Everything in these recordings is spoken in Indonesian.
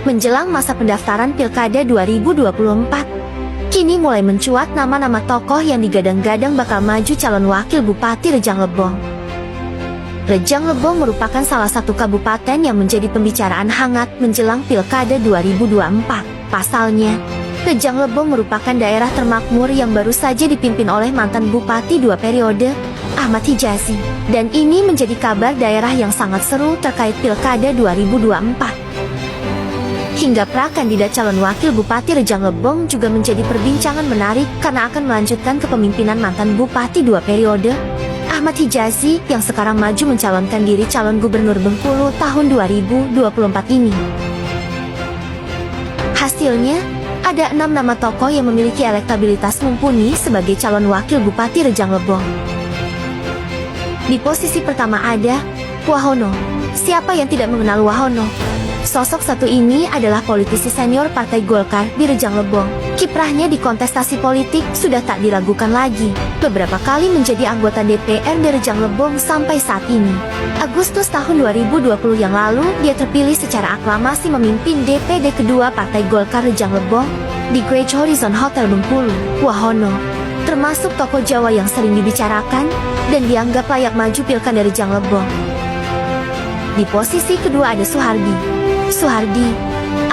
Menjelang masa pendaftaran Pilkada 2024, kini mulai mencuat nama-nama tokoh yang digadang-gadang bakal maju calon wakil Bupati Rejang Lebong. Rejang Lebong merupakan salah satu kabupaten yang menjadi pembicaraan hangat menjelang Pilkada 2024. Pasalnya, Rejang Lebong merupakan daerah termakmur yang baru saja dipimpin oleh mantan Bupati 2 periode, Ahmad Hijazi. Dan ini menjadi kabar daerah yang sangat seru terkait Pilkada 2024. Hingga pra-kandidat calon wakil Bupati Rejang Lebong juga menjadi perbincangan menarik karena akan melanjutkan kepemimpinan mantan Bupati 2 periode, Ahmad Hijazi, yang sekarang maju mencalonkan diri calon Gubernur Bengkulu tahun 2024 ini. Hasilnya, ada 6 nama tokoh yang memiliki elektabilitas mumpuni sebagai calon wakil Bupati Rejang Lebong. Di posisi pertama ada Wahono. Siapa yang tidak mengenal Wahono? Sosok satu ini adalah politisi senior Partai Golkar di Rejang Lebong. Kiprahnya di kontestasi politik sudah tak diragukan lagi. Beberapa kali menjadi anggota DPR di Rejang Lebong sampai saat ini. Agustus tahun 2020 yang lalu, dia terpilih secara aklamasi memimpin DPD kedua Partai Golkar Rejang Lebong di Great Horizon Hotel Bengkulu. Wahono termasuk tokoh Jawa yang sering dibicarakan dan dianggap layak maju Pilkada Rejang Lebong. Di posisi kedua ada Suhardi. Suhardi,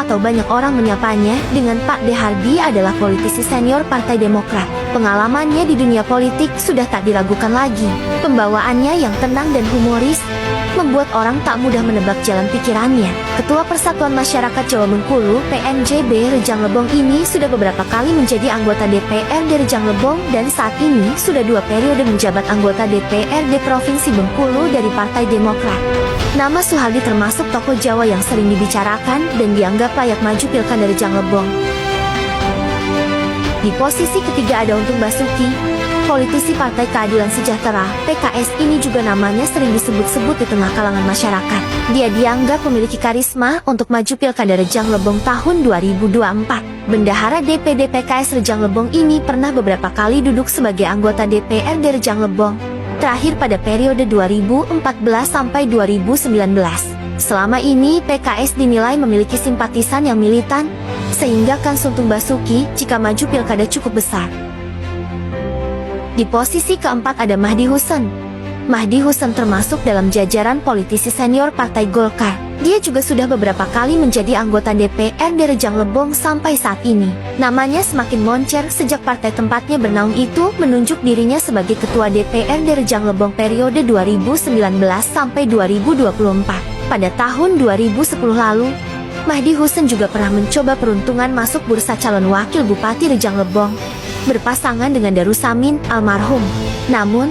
atau banyak orang menyapanya dengan Pak De Hardi, adalah politisi senior Partai Demokrat. Pengalamannya di dunia politik sudah tak diragukan lagi. Pembawaannya yang tenang dan humoris membuat orang tak mudah menebak jalan pikirannya. Ketua Persatuan Masyarakat Jawa Bengkulu (PMJB) Rejang Lebong ini sudah beberapa kali menjadi anggota DPRD Rejang Lebong dan saat ini sudah 2 periode menjabat anggota DPRD Provinsi Bengkulu dari Partai Demokrat. Nama Suhardi termasuk tokoh Jawa yang sering dibicarakan dan dianggap layak maju Pilkada Rejang Lebong. Di posisi ketiga ada Untung Basuki, politisi Partai Keadilan Sejahtera (PKS). Ini juga namanya sering disebut-sebut di tengah kalangan masyarakat. Dia dianggap memiliki karisma untuk maju Pilkada Rejang Lebong tahun 2024. Bendahara DPD PKS Rejang Lebong ini pernah beberapa kali duduk sebagai anggota DPRD Rejang Lebong, terakhir pada periode 2014 sampai 2019. Selama ini PKS dinilai memiliki simpatisan yang militan, sehingga kans Untung Basuki jika maju Pilkada cukup besar. Di posisi keempat ada Mahdi Hussein. Mahdi Hussein termasuk dalam jajaran politisi senior Partai Golkar. Dia juga sudah beberapa kali menjadi anggota DPRD Rejang Lebong sampai saat ini. Namanya semakin moncer sejak partai tempatnya bernaung itu menunjuk dirinya sebagai Ketua DPRD Rejang Lebong periode 2019 sampai 2024. Pada tahun 2010 lalu, Mahdi Hussein juga pernah mencoba peruntungan masuk bursa calon wakil Bupati Rejang Lebong, berpasangan dengan Darussamin almarhum. Namun,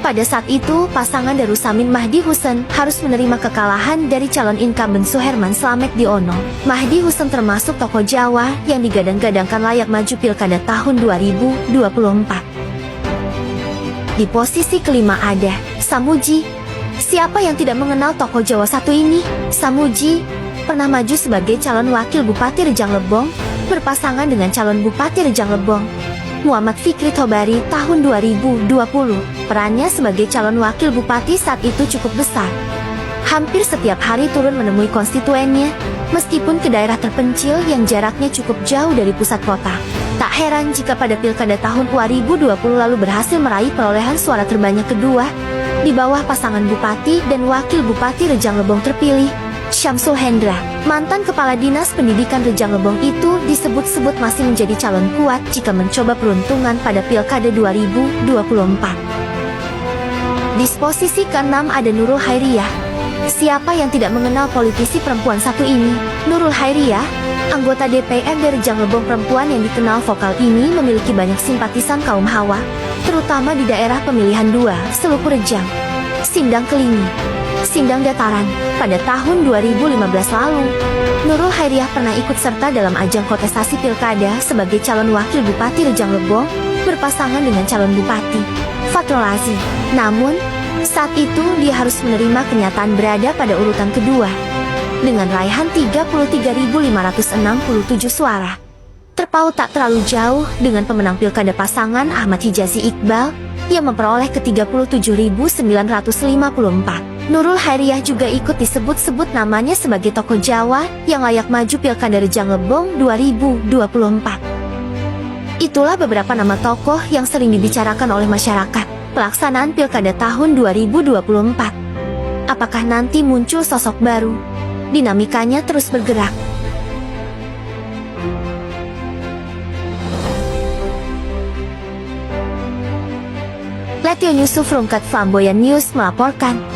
pada saat itu pasangan Darussamin Mahdi Hussein harus menerima kekalahan dari calon incumbent Suherman Slamet Diono. Mahdi Hussein termasuk tokoh Jawa yang digadang-gadangkan layak maju Pilkada tahun 2024. Di posisi kelima ada Samuji. Siapa yang tidak mengenal tokoh Jawa satu ini? Samuji pernah maju sebagai calon wakil Bupati Rejang Lebong, berpasangan dengan calon Bupati Rejang Lebong, Muhammad Fikri Tobari tahun 2020. Perannya sebagai calon wakil bupati saat itu cukup besar. Hampir setiap hari turun menemui konstituennya, meskipun ke daerah terpencil yang jaraknya cukup jauh dari pusat kota. Tak heran jika pada Pilkada tahun 2020 lalu berhasil meraih perolehan suara terbanyak kedua, di bawah pasangan Bupati dan Wakil Bupati Rejang Lebong terpilih, Syamsul Hendra. Mantan Kepala Dinas Pendidikan Rejang Lebong itu disebut-sebut masih menjadi calon kuat jika mencoba peruntungan pada Pilkada 2024. Di posisi ke-6 ada Nurul Khairiyah. Siapa yang tidak mengenal politisi perempuan satu ini? Nurul Khairiyah, anggota DPRD Rejang Lebong perempuan yang dikenal vokal ini memiliki banyak simpatisan kaum Hawa, terutama di daerah pemilihan 2, Seluku Rejang, Sindang Kelingi, Sindang Dataran. Pada tahun 2015 lalu, Nurul Khairiyah pernah ikut serta dalam ajang kontestasi Pilkada sebagai calon wakil Bupati Rejang Lebong, berpasangan dengan calon Bupati Fatrul Aziz. Namun, saat itu dia harus menerima kenyataan berada pada urutan kedua, dengan raihan 33.567 suara. Terpaut tak terlalu jauh dengan pemenang Pilkada pasangan Ahmad Hijazi Iqbal Ia memperoleh ke-37.954. Nurul Hairiyah juga ikut disebut-sebut namanya sebagai tokoh Jawa yang layak maju Pilkada Rejang Lebong 2024. Itulah beberapa nama tokoh yang sering dibicarakan oleh masyarakat pelaksanaan Pilkada tahun 2024. Apakah nanti muncul sosok baru? Dinamikanya terus bergerak. Letio Yusuf Rungkat Flamboyan News melaporkan.